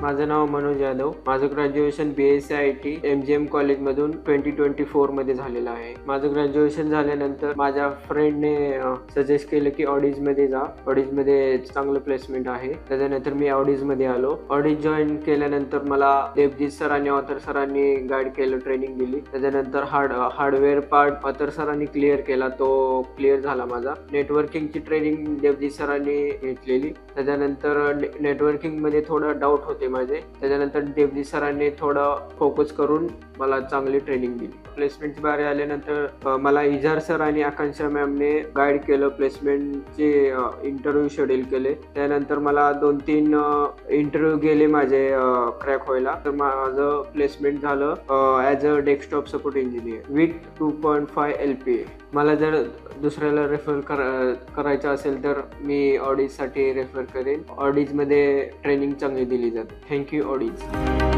माझं नाव मनोज यादव. माझं graduation BSc IT MGM college मधून 2024 मध्ये झालेलं आहे. माझं ग्रॅज्युएशन झाल्यानंतर माझ्या फ्रेंडने सजेस्ट केलं की ऑडीज मध्ये जा, ऑडीज मध्ये चांगलं प्लेसमेंट आहे. त्याच्यानंतर मी ऑडीज मध्ये आलो. ऑडीज जॉईन केल्यानंतर मला देवजीत सर आणि ऑथर सरांनी गाईड केलं, ट्रेनिंग दिली. त्याच्यानंतर हार्डवेअर पार्ट ऑथर सरांनी क्लिअर केला, तो क्लिअर झाला माझा. नेटवर्किंगची ट्रेनिंग देवजीत सरांनी घेतलेली. त्याच्यानंतर नेटवर्किंग मध्ये थोडं डाऊट होते माझे. त्याच्यानंतर देवजीत सरांनी थोडं फोकस करून मला चांगली ट्रेनिंग दिली. प्लेसमेंट बारे आल्यानंतर मला इजार सर आणि आकांक्षा मॅमने गाईड केलं. प्लेसमेंटचे इंटरव्ह्यू शेड्यूल केले. त्यानंतर मला 2-3 इंटरव्ह्यू गेले माझे क्रॅक व्हायला. तर माझं प्लेसमेंट झालं as a desktop support engineer with 2.5 LPA. मला जर दुसऱ्याला रेफर करायचं असेल तर मी ऑडीजसाठी रेफर करेन. ऑडीजमध्ये ट्रेनिंग चांगली दिली जाते. थँक्यू ऑडीज.